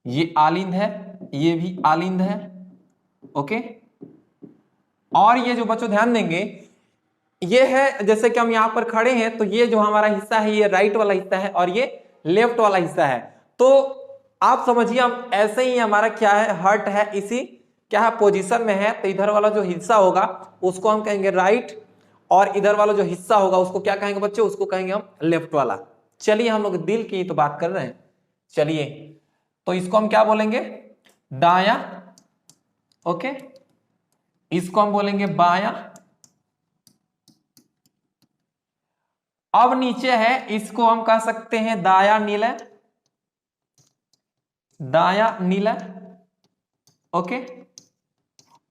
ये आलिंद है, ये भी आलिंद है। ओके, और ये जो बच्चों ध्यान देंगे, ये है जैसे कि हम यहां पर खड़े हैं तो ये जो हमारा हिस्सा है ये राइट वाला हिस्सा है और ये लेफ्ट वाला हिस्सा है। तो आप समझिए हम ऐसे ही हमारा क्या है, हर्ट है, इसी क्या है पोजीशन में है। तो इधर वाला जो हिस्सा होगा उसको हम कहेंगे राइट, और इधर वाला जो हिस्सा होगा उसको क्या कहेंगे बच्चों, उसको कहेंगे हम लेफ्ट वाला। चलिए हम लोग दिल की तो बात कर रहे हैं, चलिए तो इसको हम क्या बोलेंगे, दाया। ओके, इसको हम बोलेंगे बाया। अब नीचे है इसको हम कह सकते हैं दाया नीला, दाया नीला। ओके,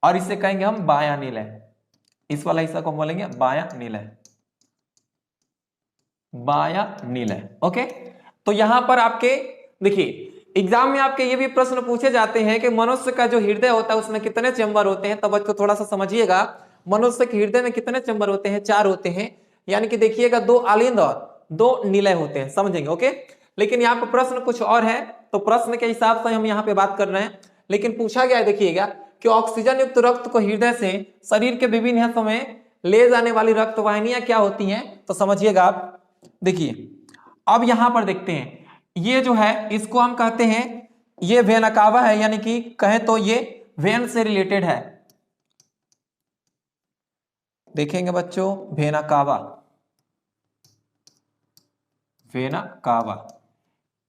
और इसे कहेंगे हम बाया नीला, इस वाला हिस्सा को हम बोलेंगे बाया नीला, बाया नीला। ओके, तो यहां पर आपके देखिए एग्जाम में आपके ये भी प्रश्न पूछे जाते हैं कि मनुष्य का जो हृदय होता है उसमें कितने चैम्बर होते हैं। तो बच्चों थोड़ा सा समझिएगा, मनुष्य के हृदय में कितने चैम्बर होते हैं, 4 होते हैं। यानी कि देखिएगा 2 आलिंद और 2 निलय होते हैं, समझेंगे। ओके, लेकिन यहाँ पर प्रश्न कुछ और है, तो प्रश्न के हिसाब से हम यहाँ पे बात कर रहे हैं। लेकिन पूछा गया है देखिएगा कि ऑक्सीजन युक्त रक्त को हृदय से शरीर के विभिन्न हिस्सों में ले जाने वाली रक्त वाहिनियां क्या होती हैं। तो समझिएगा आप, देखिए अब यहां पर देखते हैं, ये जो है इसको हम कहते हैं ये वेना कावा है, यानी कि कहें तो ये वेन से रिलेटेड है। देखेंगे बच्चों वेना कावा, वेना कावा,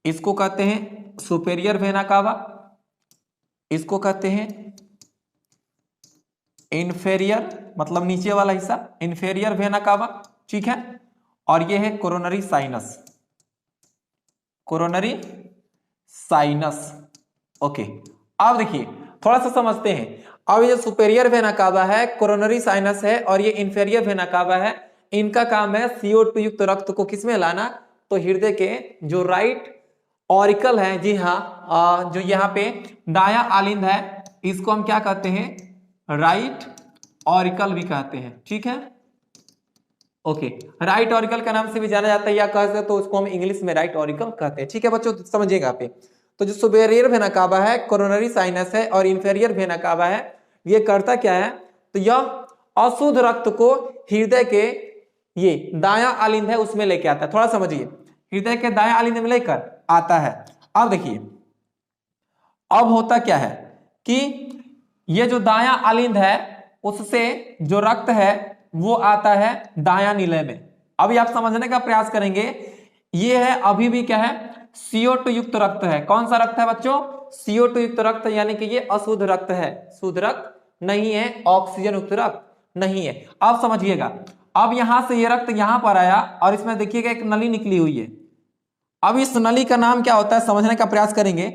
इसको कहते हैं सुपेरियर वेना कावा, इसको कहते हैं इंफेरियर, मतलब नीचे वाला हिस्सा इंफेरियर वेना कावा, ठीक है। और ये है coronary sinus, coronary sinus. Okay, अब देखिए थोड़ा सा समझते हैं। अब ये सुपेरियर वेना कावा है, कोरोनरी साइनस है, और ये इंफेरियर वेना कावा है। इनका काम है CO2 युक्त रक्त को किसमें लाना, तो हृदय के जो राइट ऑरिकल है, जी हाँ, जो यहाँ पे दाया आलिंद है इसको हम क्या कहते हैं, राइट ऑरिकल भी कहते हैं, ठीक है। ओके, राइट ऑरिकल का नाम से भी जाना जाता है, या कह सकते तो उसको हम इंग्लिश में राइट ऑरिकल कहते हैं, ठीक है बच्चों, समझिएगा आप। तो जो सुपेरियर वेना कावा है, कोरोनरी साइनस है, और इंफेरियर वेना कावा है, ये करता क्या है, तो यह अशुद्ध रक्त को हृदय के ये दाया आलिंद है उसमें लेके आता है। थोड़ा समझिए, हृदय के दाया आलिंद में लेकर आता है। अब देखिए अब होता क्या है कि ये जो दाया आलिंद है उससे जो रक्त है वो आता है दाया निलय में। अभी आप समझने का प्रयास करेंगे, ये है अभी भी क्या है, CO2 युक्त रक्त है। कौन सा रक्त है बच्चों, CO2 युक्त रक्त, यानी कि ये अशुद्ध रक्त है, शुद्ध रक्त नहीं है, ऑक्सीजन युक्त रक्त नहीं है। अब समझिएगा, अब यहां से ये रक्त यहां पर आया और इसमें देखिएगा एक नली निकली हुई है। अब इस नली का नाम क्या होता है, समझने का प्रयास करेंगे।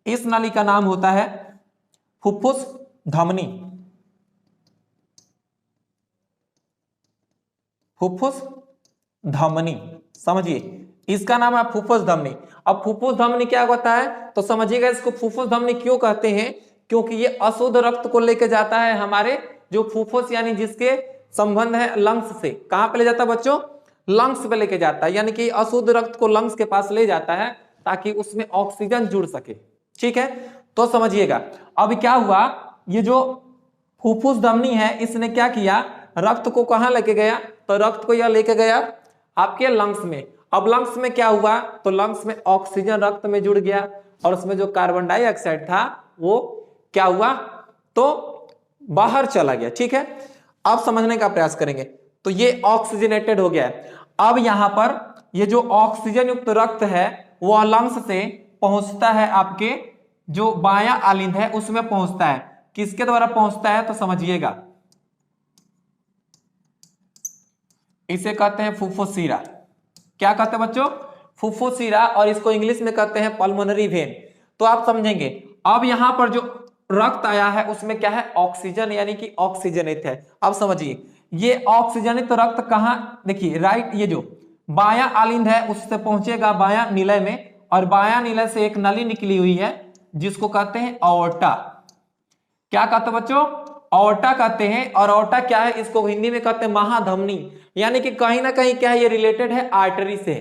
इस नली का नाम होता है फुफ्फुस धमनी, फुफ्फुस धमनी, समझिए इसका नाम है फुफ्फुस धमनी। अब फुफ्फुस धमनी क्या होता है, तो समझिएगा इसको फुफ्फुस धमनी क्यों कहते हैं, क्योंकि ये अशुद्ध रक्त को लेकर जाता है हमारे जो फुफ्फुस, यानी जिसके संबंध है लंग्स से। कहां पे ले जाता है बच्चों, लंग्स पे लेके जाता है, यानी कि अशुद्ध रक्त को लंग्स के पास ले जाता है ताकि उसमें ऑक्सीजन जुड़ सके, ठीक है। तो समझिएगा अब क्या हुआ, ये जो फुफ्फुस धमनी है इसने क्या किया, रक्त को कहां लेके गया, तो रक्त को यह लेके गया आपके लंग्स में। अब लंग्स में क्या हुआ, तो लंग्स में ऑक्सीजन रक्त में जुड़ गया, और उसमें जो कार्बन डाइऑक्साइड था वो क्या हुआ, तो बाहर चला गया, ठीक है। अब समझने का प्रयास करेंगे, तो ये ऑक्सीजनेटेड हो गया है। अब यहां पर ये जो ऑक्सीजन युक्त रक्त है वो लंग्स से पहुंचता है आपके जो बाया आलिंद है उसमें पहुंचता है। किसके द्वारा पहुंचता है, तो समझिएगा इसे कहते हैं फुफ्फुसीरा। क्या कहते हैं बच्चों, फुफ्फुसीरा, और इसको इंग्लिश में कहते हैं पल्मोनरी वेन। तो आप समझेंगे अब यहां पर जो रक्त आया है उसमें क्या है, ऑक्सीजन, यानी कि ऑक्सीजनित है। अब समझिए ये ऑक्सीजनित रक्त कहां, देखिए राइट, ये जो बाया आलिंद है उससे पहुंचेगा बाया निलय में, और बाया निलय से एक नली निकली हुई है जिसको कहते हैं अओर्टा। क्या कहते हैं बच्चों, अओर्टा कहते हैं। और अओर्टा क्या है, इसको हिंदी में कहते हैं महाधमनी, यानी कि कहीं ना कहीं क्या है, ये रिलेटेड है आर्टरी से।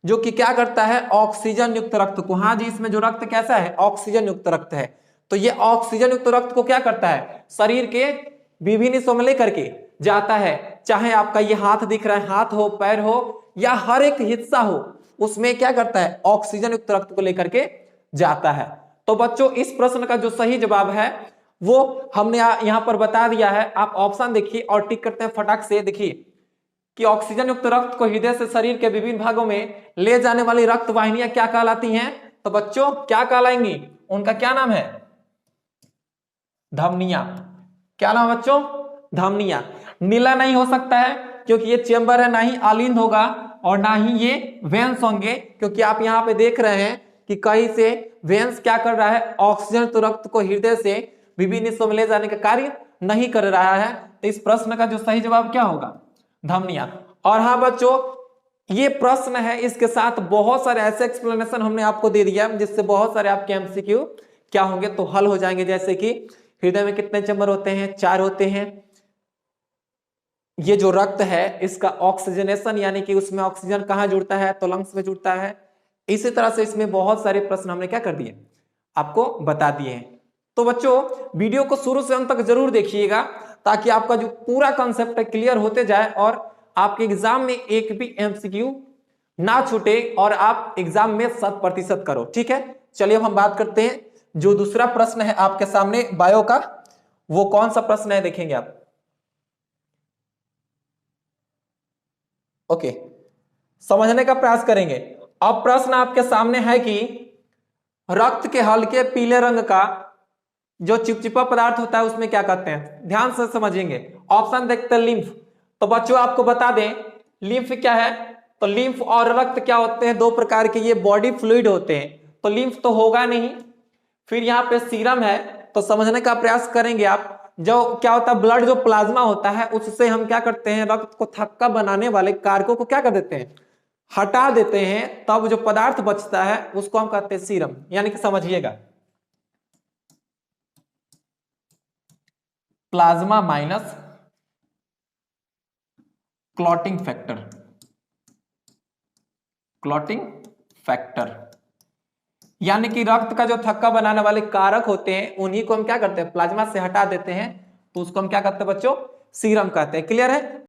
जो कि क्या करता है, ऑक्सीजन युक्त रक्त को, हाँ जी इसमें जो रक्त कैसा है, ऑक्सीजन युक्त रक्त है, तो ये ऑक्सीजन युक्त रक्त को क्या करता है, शरीर के विभिन्न हिस्सों में लेकर के जाता है। चाहे आपका ये हाथ दिख रहा है, हाथ हो, पैर हो, या हर एक हिस्सा हो, उसमें क्या करता है, ऑक्सीजन युक्त रक्त को लेकर के जाता है। तो बच्चों इस प्रश्न का जो सही जवाब है वो हमने यहां पर बता दिया है। आप ऑप्शन देखिए और टिक करते हैं फटाक से। देखिए कि ऑक्सीजन युक्त रक्त को हृदय से शरीर के विभिन्न भागों में ले जाने वाली रक्त वाहिनियां क्या कहलाती हैं, तो बच्चों क्या कहलाएंगी, उनका क्या नाम है, धमनियां। क्या नाम है बच्चों, धमनियां। नीला नहीं हो सकता है क्योंकि ये चेंबर है, ना ही आलिंद होगा और ना ही ये वेंस होंगे, क्योंकि आप यहां पे देख रहे हैं कि कहीं से वेंस क्या कर रहा है, ऑक्सीजन तो रक्त को हृदय से विभिन्न हिस्सों में ले जाने का कार्य नहीं कर रहा है। तो इस प्रश्न का जो सही जवाब क्या होगा, धमनियां। और हाँ बच्चों ये प्रश्न है, इसके साथ बहुत सारे ऐसे एक्सप्लेनेशन हमने आपको दे दिया जिससे बहुत सारे आपके एमसीक्यू क्या होंगे, तो हल हो जाएंगे। जैसे कि हृदय में कितने चैम्बर होते हैं, 4 होते हैं। ये जो रक्त है इसका ऑक्सीजनेशन यानी कि उसमें ऑक्सीजन कहां जुड़ता है, तो लंग्स में जुड़ता है। इसी तरह से इसमें बहुत सारे प्रश्न हमने क्या कर दिए, आपको बता दिए हैं। तो बच्चों वीडियो को शुरू से अंत तक जरूर देखिएगा ताकि आपका जो पूरा कंसेप्ट है क्लियर होते जाए और आपके एग्जाम में एक भी एमसीक्यू ना छूटे और आप एग्जाम में 100% करो। ठीक है, चलिए अब हम बात करते हैं जो दूसरा प्रश्न है आपके सामने बायो का, वो कौन सा प्रश्न है देखेंगे आप। ओके, समझने का प्रयास करेंगे। अब प्रश्न आपके सामने है कि रक्त के हल्के पीले रंग का जो चिपचिपा पदार्थ होता है उसमें क्या कहते हैं, ध्यान से समझेंगे। ऑप्शन देखते हैं, लिम्फ। तो बच्चों आपको बता दें लिम्फ क्या है, तो लिम्फ और रक्त क्या होते हैं, 2 प्रकार के ये बॉडी फ्लूइड होते हैं। तो लिम्फ तो होगा नहीं। फिर यहाँ पे सीरम है, तो समझने का प्रयास करेंगे आप। जो क्या होता है, ब्लड जो प्लाज्मा होता है उससे हम क्या करते हैं, रक्त को थक्का बनाने वाले कारकों को क्या कर देते हैं, हटा देते हैं। तब जो पदार्थ बचता है उसको हम कहते हैं सीरम। यानी कि समझिएगा plasma minus clotting factor, clotting factor यानी कि रक्त का जो थक्का बनाने वाले कारक होते हैं उन्हीं को हम क्या करते हैं, प्लाज्मा से हटा देते हैं, तो उसको हम क्या कहते हैं बच्चों, सीरम कहते हैं। क्लियर है।